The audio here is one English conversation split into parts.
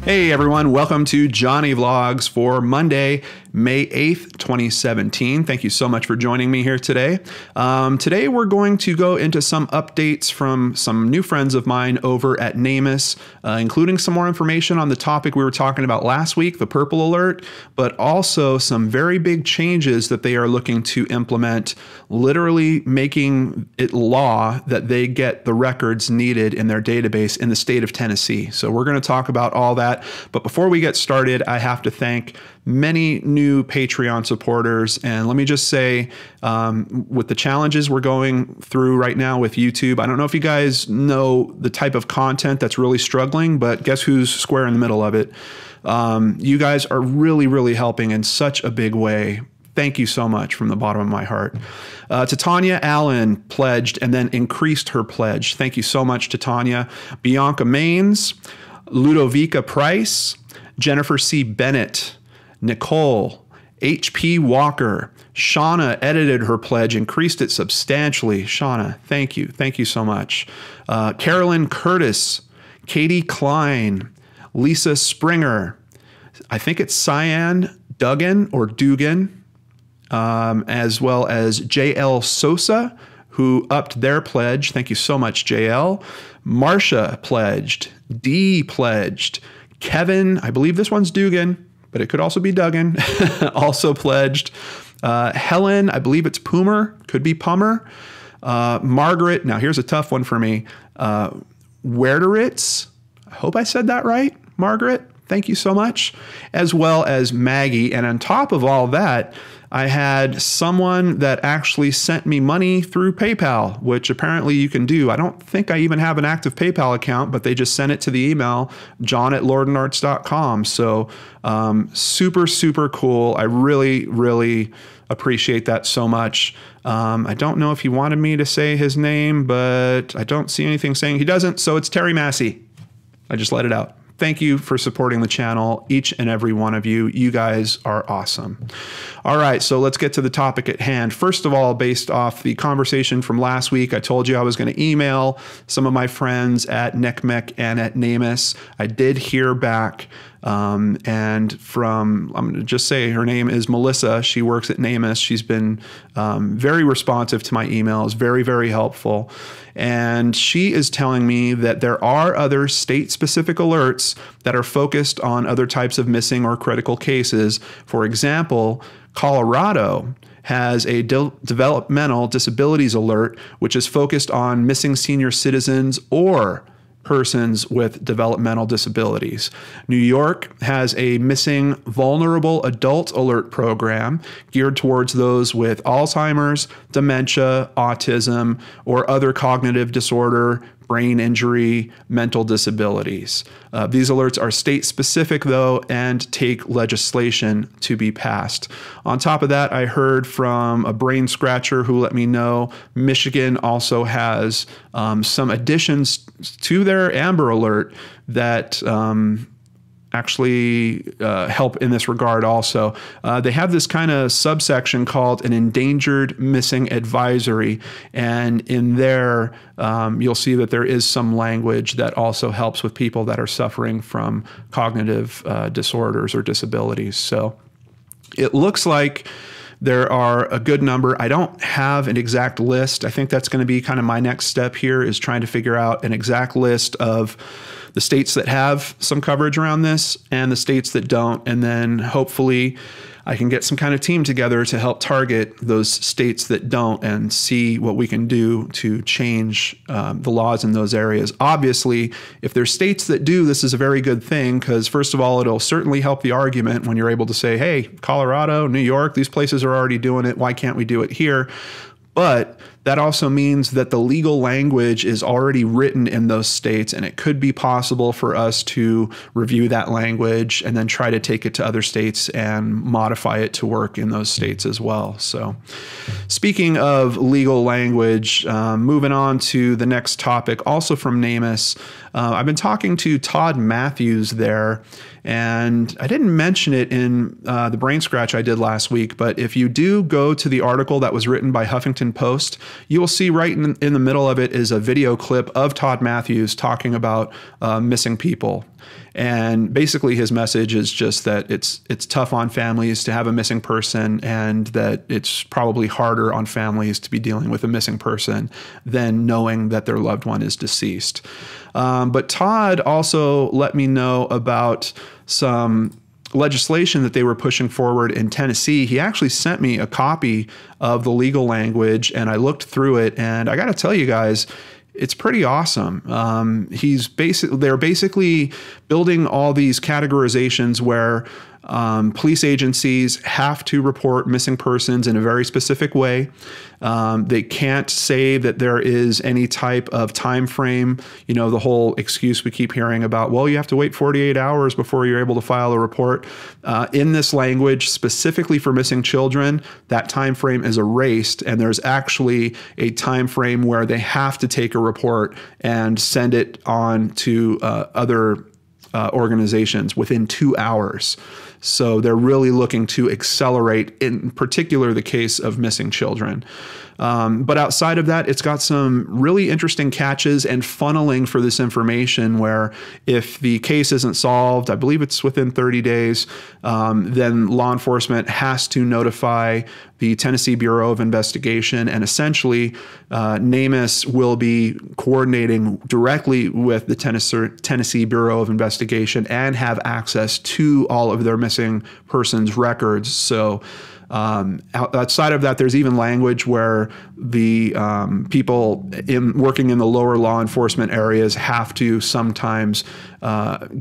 Hey everyone, welcome to Johnny Vlogs for Monday, May 8th, 2017. Thank you so much for joining me here today. Today we're going to go into some updates from some new friends of mine over at NamUs, including some more information on the topic we were talking about last week, the purple alert, but also some very big changes that they are looking to implement, literally making it law that they get the records needed in their database in the state of Tennessee. So we're going to talk about all that. But before we get started, I have to thank many new Patreon supporters. And let me just say, with the challenges we're going through right now with YouTube, I don't know if you guys know the type of content that's really struggling, but guess who's square in the middle of it? You guys are really helping in such a big way. Thank you so much from the bottom of my heart. To Tanya Allen, pledged and then increased her pledge. Thank you so much to Tanya. Bianca Maines, Ludovica Price, Jennifer C. Bennett, Nicole, H.P. Walker, Shauna edited her pledge, increased it substantially. Shauna, thank you. Thank you so much. Carolyn Curtis, Katie Klein, Lisa Springer, I think it's Cyan Duggan or Dugan, as well as J.L. Sosa, who upped their pledge. Thank you so much, JL. Marsha pledged. Dee pledged. Kevin, I believe this one's Dugan, but it could also be Duggan, also pledged. Helen, I believe it's Poomer, could be Pummer. Margaret, now here's a tough one for me. Werderitz, I hope I said that right, Margaret. Thank you so much. As well as Maggie. And on top of all that, I had someone that actually sent me money through PayPal, which apparently you can do. I don't think I even have an active PayPal account, but they just sent it to the email, john@lordandarts.com. So super cool. I really appreciate that so much. I don't know if he wanted me to say his name, but I don't see anything saying he doesn't. So it's Terry Massey. I just let it out. Thank you for supporting the channel, each and every one of you. You guys are awesome. All right, so let's get to the topic at hand. First of all, based off the conversation from last week, I told you I was going to email some of my friends at NCMEC and at NamUs. I did hear back. And from, I'm going to just say her name is Melissa. She works at NamUs. She's been very responsive to my emails, very helpful. And she is telling me that there are other state-specific alerts that are focused on other types of missing or critical cases. For example, Colorado has a developmental disabilities alert, which is focused on missing senior citizens or persons with developmental disabilities. New York has a missing vulnerable adult alert program geared towards those with Alzheimer's, dementia, autism, or other cognitive disorder, brain injury, mental disabilities. These alerts are state-specific, though, and take legislation to be passed. On top of that, I heard from a brain scratcher who let me know Michigan also has some additions to their Amber Alert that actually help in this regard also. They have this kind of subsection called an endangered missing advisory, and in there you'll see that there is some language that also helps with people that are suffering from cognitive disorders or disabilities. So it looks like there are a good number. I don't have an exact list. I think that's going to be kind of my next step here, is trying to figure out an exact list of the states that have some coverage around this and the states that don't. And then hopefully I can get some kind of team together to help target those states that don't and see what we can do to change the laws in those areas. Obviously, if there's states that do, this is a very good thing, because first of all, it'll certainly help the argument when you're able to say, hey, Colorado, New York, these places are already doing it. Why can't we do it here? But that also means that the legal language is already written in those states, and it could be possible for us to review that language and then try to take it to other states and modify it to work in those states as well. So speaking of legal language, moving on to the next topic, also from NamUs, I've been talking to Todd Matthews there, and I didn't mention it in the brain scratch I did last week, but if you do go to the article that was written by Huffington Post, you will see right in the middle of it is a video clip of Todd Matthews talking about missing people. And basically his message is just that it's tough on families to have a missing person, and that it's probably harder on families to be dealing with a missing person than knowing that their loved one is deceased. But Todd also let me know about some legislation that they were pushing forward in Tennessee. He actually sent me a copy of the legal language, and I looked through it, and I got to tell you guys, it's pretty awesome. They're basically building all these categorizations where police agencies have to report missing persons in a very specific way. They can't say that there is any type of time frame. You know, the whole excuse we keep hearing about, well, you have to wait 48 hours before you're able to file a report. In this language, specifically for missing children, that time frame is erased, and there's actually a time frame where they have to take a report and send it on to other organizations within 2 hours. So they're really looking to accelerate, in particular, the case of missing children. But outside of that, it's got some really interesting catches and funneling for this information where if the case isn't solved, I believe it's within 30 days, then law enforcement has to notify the Tennessee Bureau of Investigation, and essentially NamUs will be coordinating directly with the Tennessee Bureau of Investigation and have access to all of their missing persons records. So outside of that, there's even language where the people working in the lower law enforcement areas have to sometimes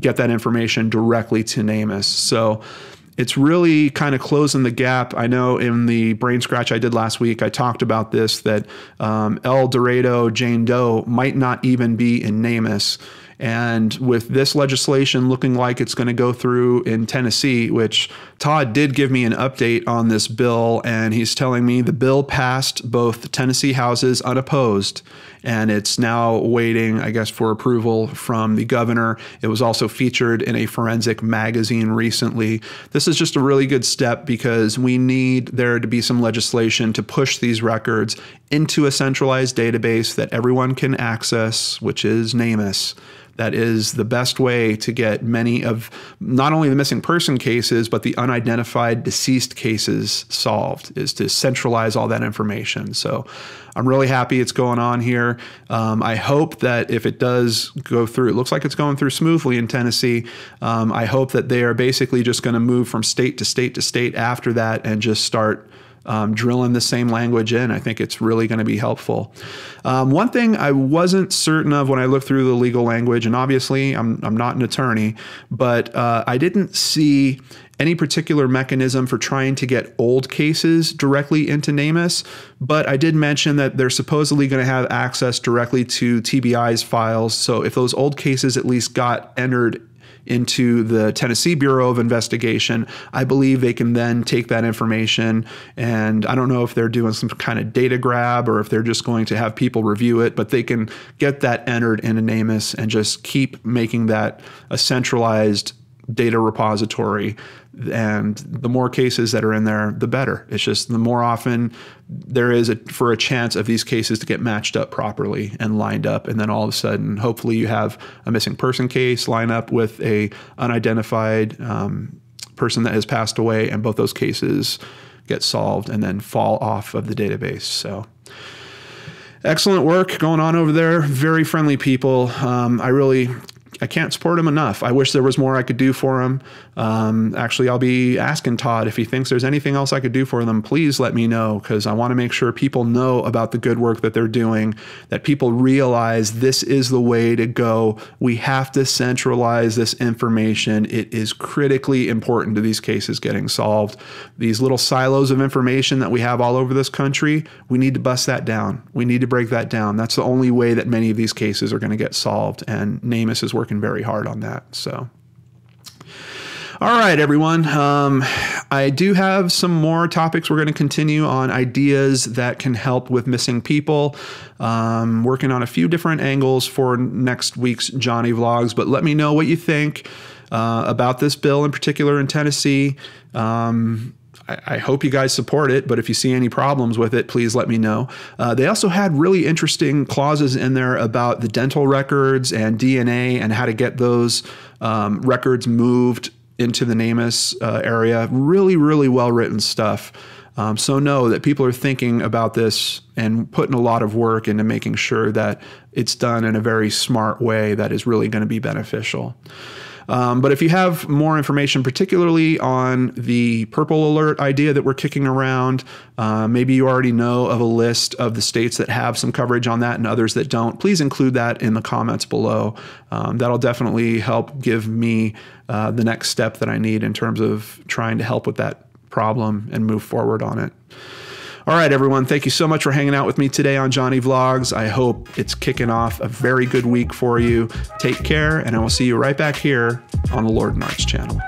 get that information directly to NamUs. So it's really kind of closing the gap. I know in the brain scratch I did last week, I talked about this, that El Dorado Jane Doe might not even be in NamUs. And with this legislation looking like it's going to go through in Tennessee, which Todd did give me an update on this bill, and he's telling me the bill passed both Tennessee houses unopposed, and it's now waiting, I guess, for approval from the governor. It was also featured in a forensic magazine recently. This is just a really good step because we need there to be some legislation to push these records into a centralized database that everyone can access, which is NamUs. That is the best way to get many of not only the missing person cases, but the unidentified deceased cases solved, is to centralize all that information. So I'm really happy it's going on here. I hope that if it does go through, it looks like it's going through smoothly in Tennessee. I hope that they are basically just going to move from state to state to state after that and just start drilling the same language in. I think it's really going to be helpful. One thing I wasn't certain of when I looked through the legal language, and obviously I'm not an attorney, but I didn't see any particular mechanism for trying to get old cases directly into NamUs, but I did mention that they're supposedly going to have access directly to TBI's files. So if those old cases at least got entered into the Tennessee Bureau of Investigation, I believe they can then take that information, and I don't know if they're doing some kind of data grab or if they're just going to have people review it, but they can get that entered into NamUs and just keep making that a centralized data repository. And the more cases that are in there, the better. It's just the more often there is for a chance of these cases to get matched up properly and lined up. And then all of a sudden, hopefully you have a missing person case line up with a unidentified person that has passed away, and both those cases get solved and then fall off of the database. So excellent work going on over there. Very friendly people. I can't support him enough. I wish there was more I could do for him. Actually, I'll be asking Todd if he thinks there's anything else I could do for them. Please let me know, because I want to make sure people know about the good work that they're doing, that people realize this is the way to go. We have to centralize this information. It is critically important to these cases getting solved. These little silos of information that we have all over this country, we need to bust that down. We need to break that down. That's the only way that many of these cases are going to get solved, and NamUs is working very hard on that. So, all right, everyone. I do have some more topics we're going to continue on, ideas that can help with missing people. Working on a few different angles for next week's Johnny Vlogs, but let me know what you think about this bill in particular in Tennessee. I hope you guys support it, but if you see any problems with it, please let me know. They also had really interesting clauses in there about the dental records and DNA and how to get those records moved into the NamUs area. Really, really well-written stuff. So know that people are thinking about this and putting a lot of work into making sure that it's done in a very smart way that is really going to be beneficial. But if you have more information, particularly on the purple alert idea that we're kicking around, maybe you already know of a list of the states that have some coverage on that and others that don't, please include that in the comments below. That'll definitely help give me the next step that I need in terms of trying to help with that problem and move forward on it. All right, everyone. Thank you so much for hanging out with me today on Johnny Vlogs. I hope it's kicking off a very good week for you. Take care, and I will see you right back here on the Lord and Arts channel.